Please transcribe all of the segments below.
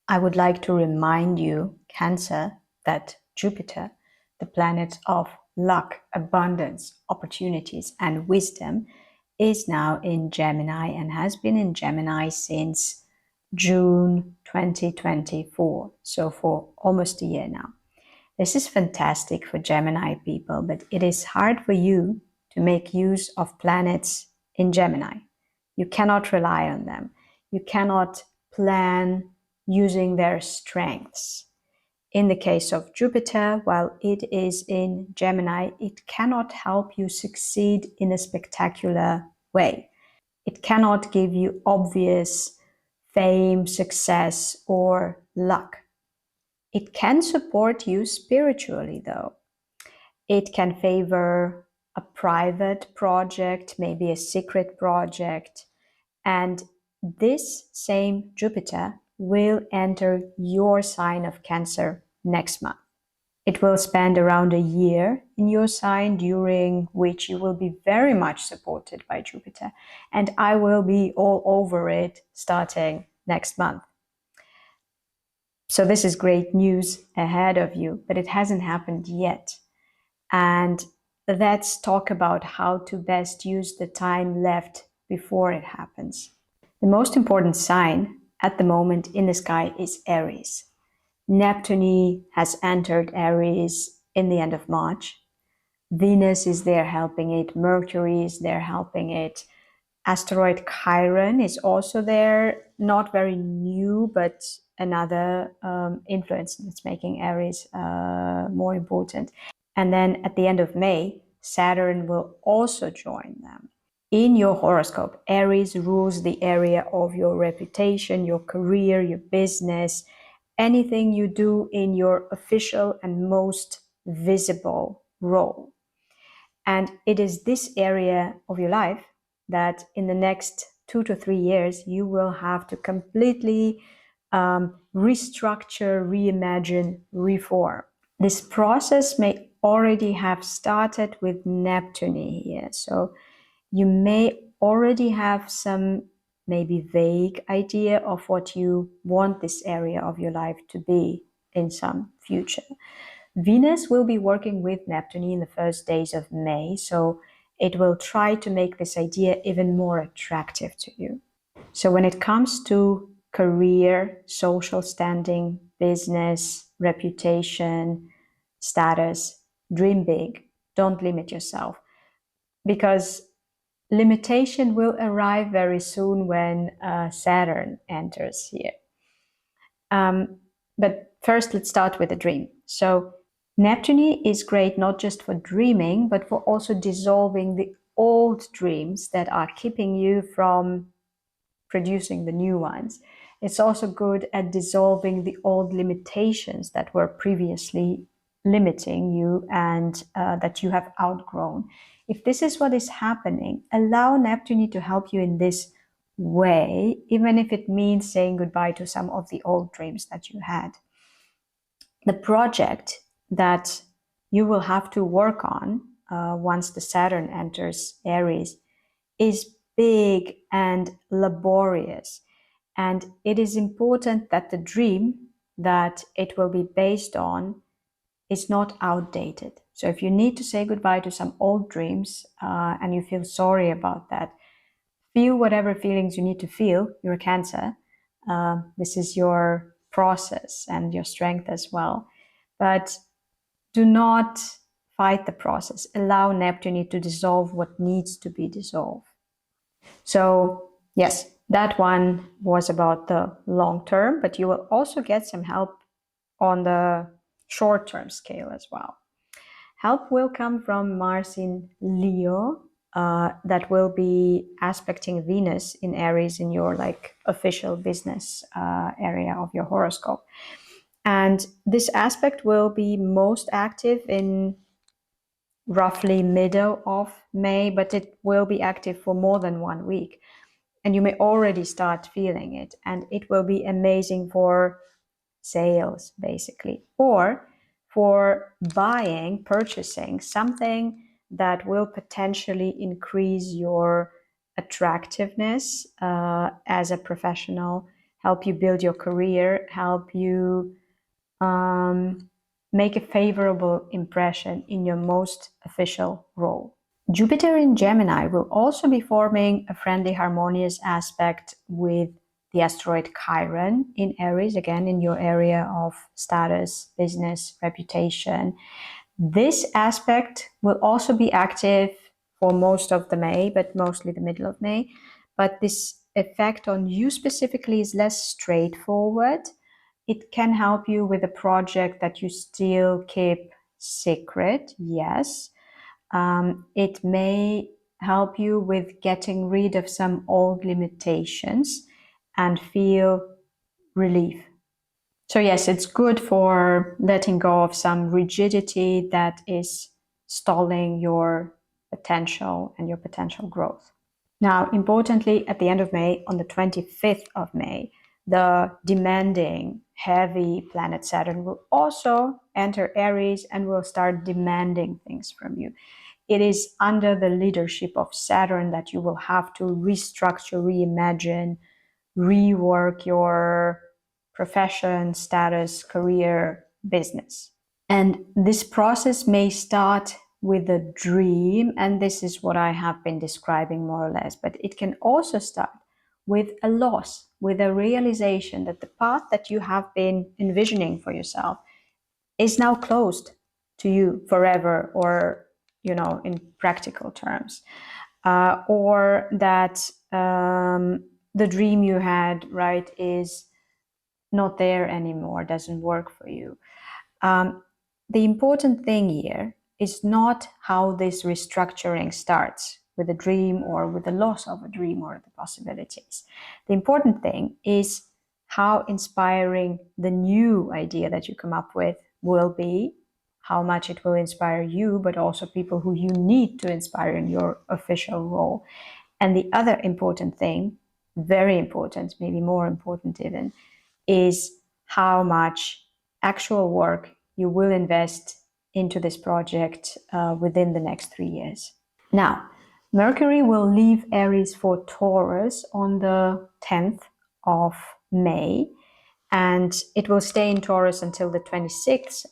I would like to remind you, Cancer, that Jupiter, the planet of luck, abundance, opportunities, and wisdom, is now in Gemini and has been in Gemini since June 2024, so for almost a year now. This is fantastic for Gemini people, but it is hard for you to make use of planets in Gemini. You cannot rely on them. You cannot plan using their strengths. In the case of Jupiter, while it is in Gemini, it cannot help you succeed in a spectacular way. It cannot give you obvious fame, success, or luck. It can support you spiritually, though. It can favor a private project, maybe a secret project, and this same Jupiter will enter your sign of Cancer next month. It will spend around a year in your sign, during which you will be very much supported by Jupiter, and I will be all over it starting next month. So this is great news ahead of you, but it hasn't happened yet. And let's talk about how to best use the time left before it happens. The most important sign at the moment in the sky is Aries. Neptune has entered Aries in the end of March. Venus is there helping it. Mercury is there helping it. Asteroid Chiron is also there, not very new, but another influence that's making Aries more important. And then at the end of May, Saturn will also join them. In your horoscope, Aries rules the area of your reputation, your career, your business, anything you do in your official and most visible role. And it is this area of your life that in the next 2 to 3 years, you will have to completely restructure, reimagine, reform. This process may already have started with Neptune here. So you may already have some maybe vague idea of what you want this area of your life to be in some future. Venus will be working with Neptune in the first days of May, so it will try to make this idea even more attractive to you. So when it comes to career, social standing, business, reputation, status, dream big. Don't limit yourself, because limitation will arrive very soon when Saturn enters here. But first, let's start with a dream. So Neptune is great not just for dreaming, but for also dissolving the old dreams that are keeping you from producing the new ones. It's also good at dissolving the old limitations that were previously limiting you and that you have outgrown. If this is what is happening, allow Neptune to help you in this way, even if it means saying goodbye to some of the old dreams that you had. The project that you will have to work on once the Saturn enters Aries is big and laborious. And it is important that the dream that it will be based on is not outdated. So if you need to say goodbye to some old dreams and you feel sorry about that, feel whatever feelings you need to feel. You're a Cancer. This is your process and your strength as well. But do not fight the process. Allow Neptune to dissolve what needs to be dissolved. So yes, that one was about the long term, but you will also get some help on the short term scale as well. Help will come from Mars in Leo, that will be aspecting Venus in Aries in your official business area of your horoscope. And this aspect will be most active in roughly middle of May, but it will be active for more than 1 week. And you may already start feeling it. And it will be amazing for sales, basically, or for buying, purchasing something that will potentially increase your attractiveness as a professional, help you build your career, help you make a favorable impression in your most official role. Jupiter in Gemini will also be forming a friendly, harmonious aspect with the asteroid Chiron in Aries, again in your area of status, business, reputation. This aspect will also be active for most of the May, but mostly the middle of May. But this effect on you specifically is less straightforward. It can help you with a project that you still keep secret, yes. It may help you with getting rid of some old limitations and feel relief. So yes, it's good for letting go of some rigidity that is stalling your potential and your potential growth. Now, importantly, at the end of May, on the 25th of May, the demanding, heavy planet Saturn will also enter Aries and will start demanding things from you. It is under the leadership of Saturn that you will have to restructure, reimagine, rework your profession, status, career, business. And this process may start with a dream, and this is what I have been describing more or less, but it can also start with a loss, with a realization that the path that you have been envisioning for yourself is now closed to you forever, or, in practical terms, or that the dream you had, right, is not there anymore, doesn't work for you. The important thing here is not how this restructuring starts, with a dream or with the loss of a dream or the possibilities. The important thing is how inspiring the new idea that you come up with will be, how much it will inspire you, but also people who you need to inspire in your official role. And the other important thing, very important, maybe more important even, is how much actual work you will invest into this project within the next 3 years. Now, Mercury will leave Aries for Taurus on the 10th of May, and it will stay in Taurus until the 26th.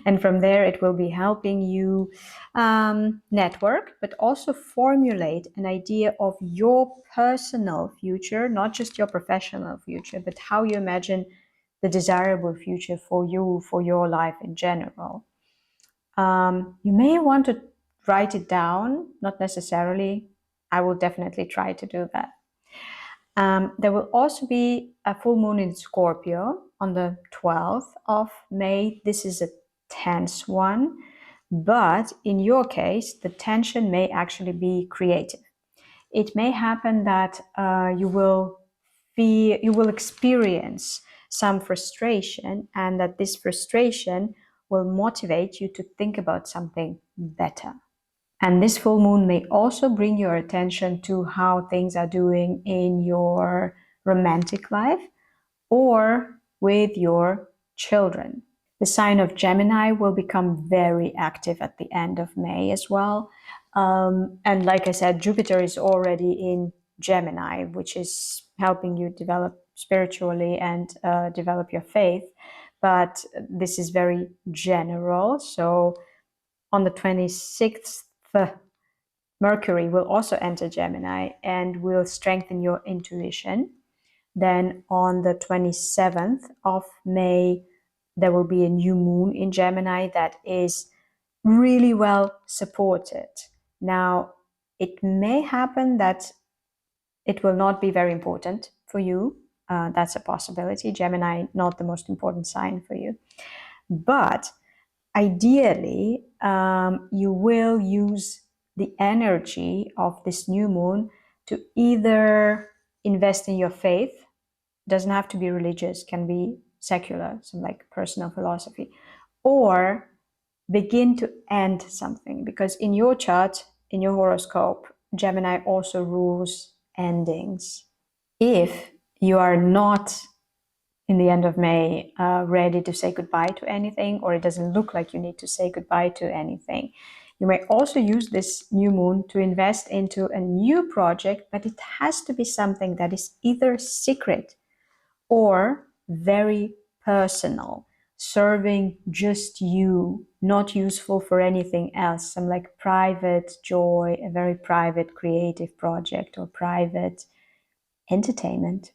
And from there, it will be helping you network, but also formulate an idea of your personal future, not just your professional future, but how you imagine the desirable future for you, for your life in general. You may want to write it down, not necessarily. I will definitely try to do that. There will also be a full moon in Scorpio on the 12th of May. This is a tense one, but in your case, the tension may actually be creative. It may happen that you will experience some frustration, and that this frustration will motivate you to think about something better. And this full moon may also bring your attention to how things are doing in your romantic life or with your children. The sign of Gemini will become very active at the end of May as well. And like I said, Jupiter is already in Gemini, which is helping you develop spiritually and develop your faith. But this is very general. So on the 26th, Mercury will also enter Gemini and will strengthen your intuition. Then on the 27th of May, there will be a new moon in Gemini that is really well supported. Now, it may happen that it will not be very important for you. That's a possibility. Gemini, not the most important sign for you. But ideally, you will use the energy of this new moon to either invest in your faith. Doesn't have to be religious, can be secular, some like personal philosophy, or begin to end something, because in your chart, in your horoscope, Gemini also rules endings. If you are not in the end of May ready to say goodbye to anything, or it doesn't look like you need to say goodbye to anything, You may also use this new moon to invest into a new project, but it has to be something that is either secret or very personal, serving just you, not useful for anything else. Some like private joy, a very private creative project or private entertainment.